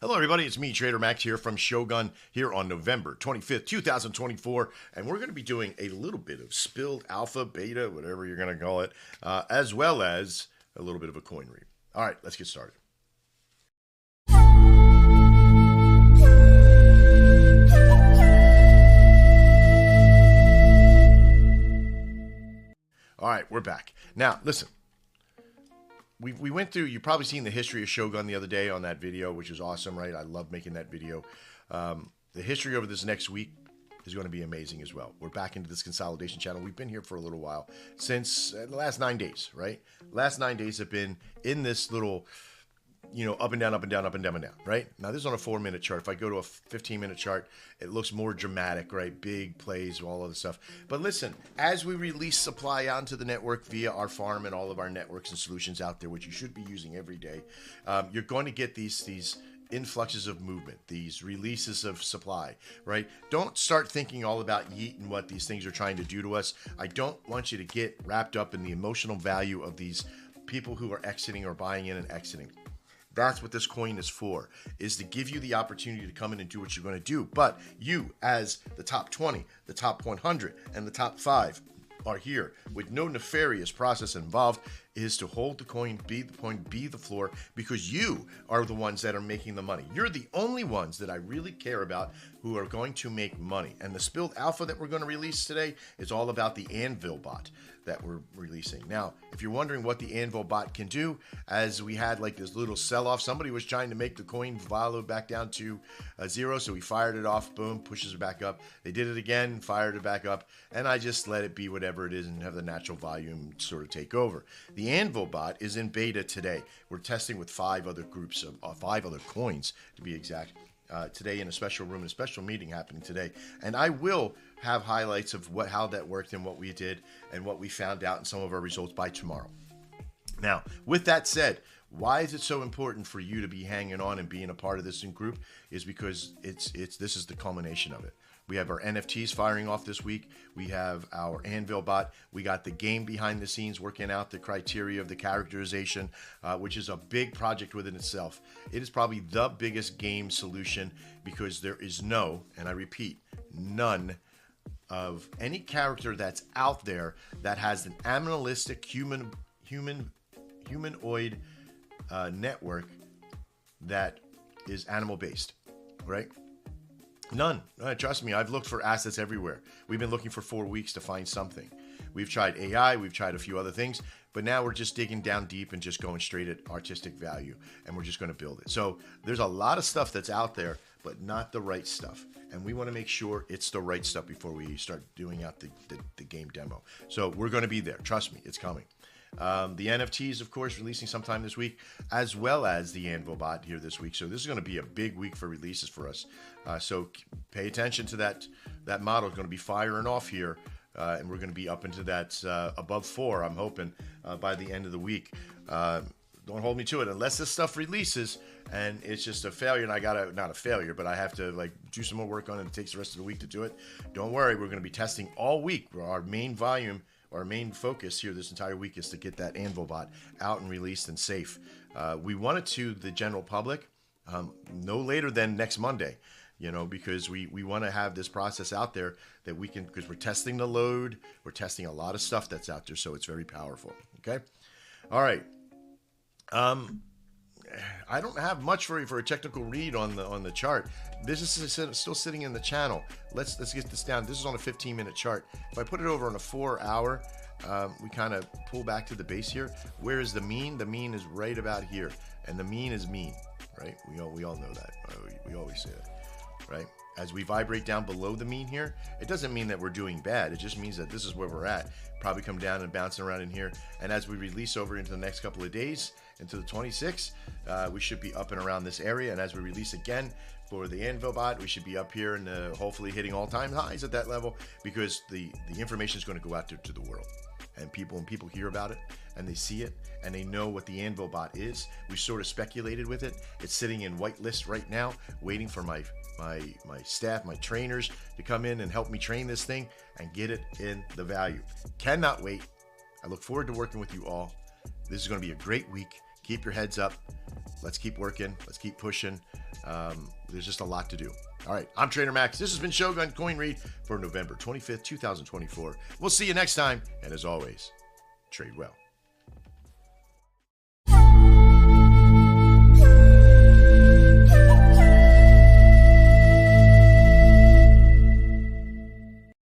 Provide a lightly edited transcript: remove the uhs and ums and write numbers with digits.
Hello, everybody. It's me, Trader Max, here from Shogun, here on November 25th, 2024. And we're going to be doing a little bit of spilled alpha, beta, whatever you're going to call it, as well as a little bit of a coin read. All right, let's get started. All right, we're back. Now, listen. We went through, you've probably seen the history of Shogun the other day on that video, which is awesome, right? I love making that video. The history over this next week is going to be amazing as well. We're back into this consolidation channel. We've been here for a little while, since the last 9 days, right? Last 9 days have been in this little, up and down, up and down, up and down, and down, right? Now, this is on a 4-minute chart. If I go to a 15-minute chart, it looks more dramatic, right? Big plays, all of the stuff. But listen, as we release supply out into the network via our farm and all of our networks and solutions out there, which you should be using every day, you're going to get these influxes of movement, these releases of supply, right? Don't start thinking all about yeet and what these things are trying to do to us. I don't want you to get wrapped up in the emotional value of these people who are exiting or buying in and exiting. That's what this coin is for, is to give you the opportunity to come in and do what you're going to do. But you, as the top 20, the top 100, and the top 5 are here with no nefarious process involved, is to hold the coin, be the point, be the floor, because you are the ones that are making the money. You're the only ones that I really care about who are going to make money. And the spilled alpha that we're going to release today is all about the Anvil bot that we're releasing. Now, if you're wondering what the Anvil bot can do, as we had like this little sell-off, somebody was trying to make the coin follow back down to 0, so we fired it off, boom, pushes it back up. They did it again, fired it back up, and I just let it be whatever it is and have the natural volume sort of take over. The Anvil bot is in beta today. We're testing with 5 other groups of 5 other coins, to be exact. Today in a special room, a special meeting happening today, and I will have highlights of how that worked and what we did and what we found out in some of our results by tomorrow. Now, with that said, why is it so important for you to be hanging on and being a part of this group? Is because this is the culmination of it. We have our NFTs firing off this week. We have our Anvil bot. We got the game behind the scenes working out the criteria of the characterization, which is a big project within itself. It is probably the biggest game solution because there is no, and I repeat, none of any character that's out there that has an animalistic humanoid network that is animal based, right? None. Trust me, I've looked for assets everywhere. We've been looking for 4 weeks to find something. We've tried AI, we've tried a few other things, but now we're just digging down deep and just going straight at artistic value, and we're just going to build it. So there's a lot of stuff that's out there, but not the right stuff. And we want to make sure it's the right stuff before we start doing out the game demo. So we're going to be there. Trust me, it's coming. The NFTs, of course, releasing sometime this week, as well as the Anvil bot here this week. So this is going to be a big week for releases for us. So pay attention to that. That model is going to be firing off here, and we're going to be up into that above 4, I'm hoping, by the end of the week. Don't hold me to it unless this stuff releases and it's just a failure and I gotta, not a failure, but I have to like do some more work on it. It takes the rest of the week to do it. Don't worry, we're going to be testing all week. Our main volume, our main focus here this entire week is to get that Anvil bot out and released and safe. We want it to the general public no later than next Monday, because we want to have this process out there that we can, because we're testing the load, we're testing a lot of stuff that's out there, so it's very powerful. Okay. All right. I don't have much for a technical read on the chart. This is still sitting in the channel. Let's get this down. This is on a 15-minute chart. If I put it over on a 4-hour, we kind of pull back to the base here. Where is the mean? The mean is right about here, and the mean is mean, right? We all know that. We always say that, right? As we vibrate down below the mean here, it doesn't mean that we're doing bad. It just means that this is where we're at. Probably come down and bouncing around in here. And as we release over into the next couple of days, into the 26th, we should be up and around this area. And as we release again for the Anvil bot, we should be up here and hopefully hitting all-time highs at that level, because the information is going to go out there to the world. And when people hear about it and they see it and they know what the Anvil bot is, we sort of speculated with it. It's sitting in whitelist right now, waiting for my staff, my trainers to come in and help me train this thing and get it in the value. Cannot wait. I look forward to working with you all. This is going to be a great week. Keep your heads up. Let's keep working. Let's keep pushing. There's just a lot to do. All right, I'm Trader Max. This has been Shogun Coin Read for November 25th, 2024. We'll see you next time, and as always, trade well.